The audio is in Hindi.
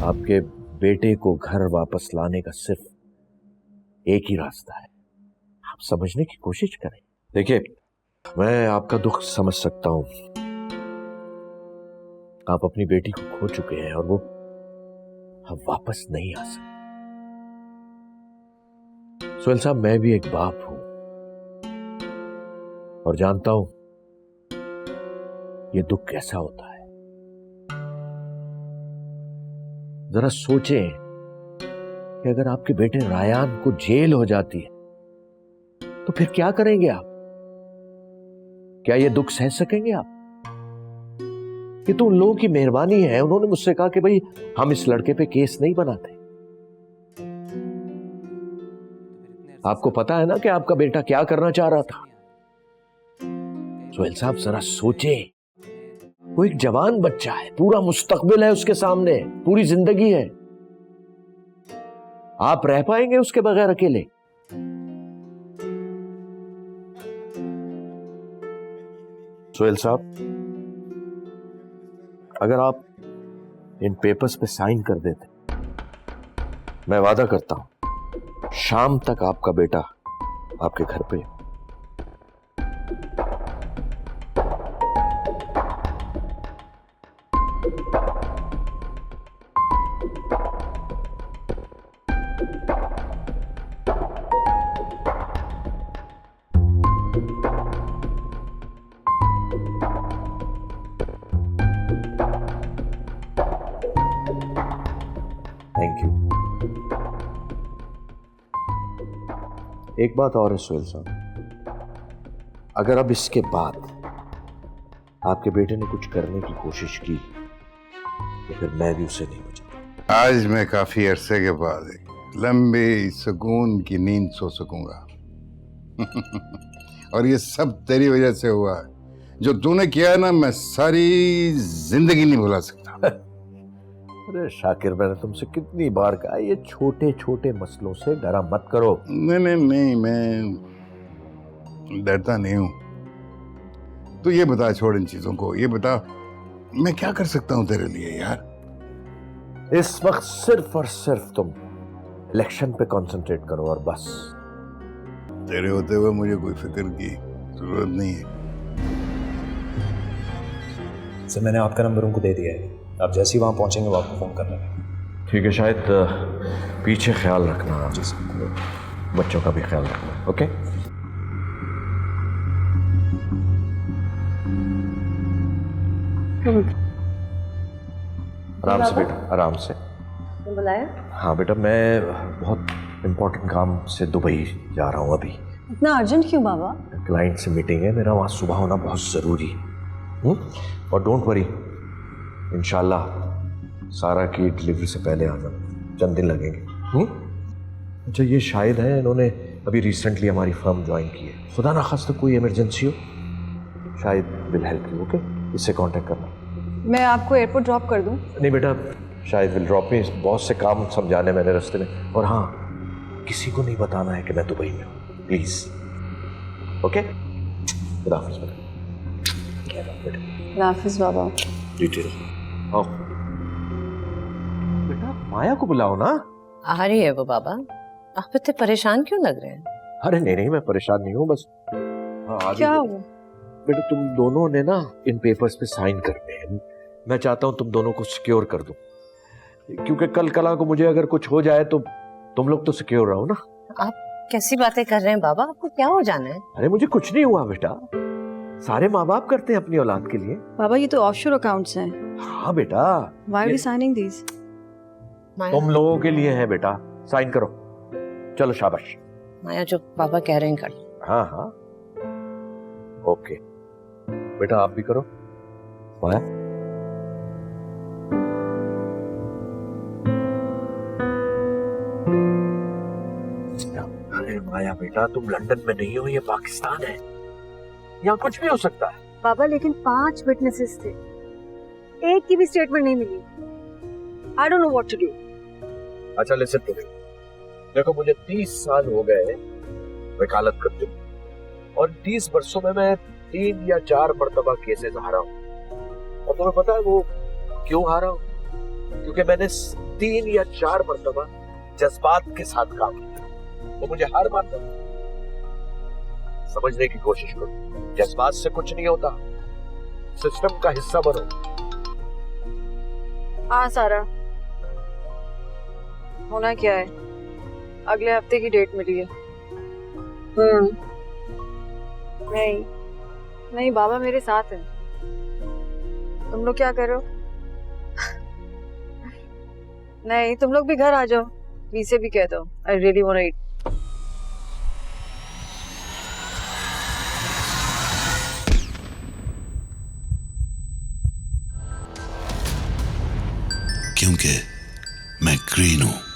आपके बेटे को घर वापस लाने का सिर्फ एक ही रास्ता है, आप समझने की कोशिश करें। देखिए, मैं आपका दुख समझ सकता हूं। आप अपनी बेटी को खो चुके हैं और वो अब वापस नहीं आ सकते। सोहेल साहब, मैं भी एक बाप हूं और जानता हूं ये दुख कैसा होता है। जरा सोचें कि अगर आपके बेटे रायान को जेल हो जाती है तो फिर क्या करेंगे आप? क्या ये दुख सह सकेंगे आप? ये तो उन लोगों की मेहरबानी है, उन्होंने मुझसे कहा कि भाई हम इस लड़के पे केस नहीं बनाते। आपको पता है ना कि आपका बेटा क्या करना चाह रहा था। सोहेल साहब, जरा सोचे, वो एक जवान बच्चा है, पूरा मुस्तकबिल है उसके सामने, पूरी जिंदगी है। आप रह पाएंगे उसके बगैर अकेले? सोहेल साहब, अगर आप इन पेपर्स पे साइन कर देते, मैं वादा करता हूं शाम तक आपका बेटा आपके घर पे। Thank you. एक बात और है सोहेल साहब, अगर अब इसके बाद आपके बेटे ने कुछ करने की कोशिश की तो फिर मैं भी उसे नहीं बचा। आज मैं काफी अरसे के बाद एक लंबी सुकून की नींद सो सकूंगा। और ये सब तेरी वजह से हुआ है। जो तूने किया है ना, मैं सारी जिंदगी नहीं भुला सकता। अरे शाकिर, मैंने तुमसे कितनी बार कहा ये छोटे छोटे मसलों से डरा मत करो। नहीं, मैं डरता नहीं हूं। तू ये बता, छोड़ इन चीजों को, ये बता मैं क्या कर सकता हूं तेरे लिए यार। इस वक्त सिर्फ और सिर्फ तुम इलेक्शन पे कंसंट्रेट करो और बस। तेरे होते हुए मुझे कोई फिक्र की जरूरत नहीं है। सर, मैंने आपका नंबर उनको दे दिया है, आप जैसे ही वहाँ पहुँचेंगे वो आपको फ़ोन कर लेंगे। ठीक है, शायद पीछे ख्याल रखना, जी सर। बच्चों का भी ख्याल रखना। ओके, आराम से बेटा, आराम से। बुलाया? हाँ बेटा, मैं बहुत इम्पोर्टेंट काम से दुबई जा रहा हूँ अभी। इतना अर्जेंट क्यों बाबा? क्लाइंट से मीटिंग है मेरा, वहाँ सुबह होना बहुत ज़रूरी है। और डोंट वरी, इंशाल्लाह सारा की डिलीवरी से पहले आ जाऊँ, चंद दिन लगेंगे। अच्छा, ये शाहिद है, इन्होंने अभी रिसेंटली हमारी फर्म ज्वाइन की है। खुदा ना खास्ता कोई इमरजेंसी हो, शायद विल हेल्प यू। ओके, इससे कांटेक्ट करना। मैं आपको एयरपोर्ट ड्रॉप कर दूं? नहीं बेटा, शायद विल ड्रॉप मी, बहुत से काम समझाने मैंने रास्ते में। और हाँ, किसी को नहीं बताना है कि मैं दुबई में हूँ, प्लीज। ओके, खुदा हाफिज़ बेटा। खुदा हाफिज़ बाबा। ड्यूटी रहो। आओ बेटा, माया को बुलाओ ना। आ रही है वो बाबा। आप इतने परेशान क्यों लग रहे हैं? अरे नहीं, मैं परेशान नहीं हूँ, बस क्या हुआ? बेटा, तुम दोनों ने ना इन पेपर्स पे साइन करने हैं। मैं चाहता हूँ तुम दोनों को सिक्योर कर दूं, क्योंकि कल कला को मुझे अगर कुछ हो जाए तो तुम लोग तो सिक्योर रहो ना। आप कैसी बातें कर रहे हैं बाबा? आपको क्या हो जाना है? अरे मुझे कुछ नहीं हुआ बेटा, सारे माँ बाप करते हैं अपनी औलाद के लिए। बाबा, ये तो ऑफशोर अकाउंट्स हैं। हाँ बेटा, Why are we signing these? तुम लोगों के लिए है बेटा, साइन करो। चलो शाबाश। माया, जो बाबा कह रहे हैं कर। हाँ हाँ, ओके बेटा, आप भी करो। माया, अरे माया बेटा, तुम लंदन में नहीं हो, ये पाकिस्तान है, यहाँ कुछ भी हो सकता है। बाबा, लेकिन 5 विटनेसेस थे, एक की भी स्टेटमेंट नहीं मिली। I don't know what to do. अच्छा लिसन टू मी, देखो मुझे 30 साल हो गए वकालत करते हुए, और 30 वर्षों में मैं 3 या 4 मरतबा केसेस हारा हूँ। और तुम्हें पता है वो क्यों हारा हूँ? क्योंकि मैंने 3 या 4 मरतबा जज्बात के साथ काम किया तो मुझे हार मानना। समझने की कोशिश करो, जज्बात से कुछ नहीं होता, सिस्टम का हिस्सा बनो। हाँ सारा, होना क्या है, अगले हफ्ते की डेट मिली है। नहीं नहीं, बाबा मेरे साथ हैं। तुम लोग क्या कर रहे हो? नहीं, तुम लोग भी घर आ जाओ, वी से भी कह दो I really want to eat. क्योंकि मैं ग्रीन हूं।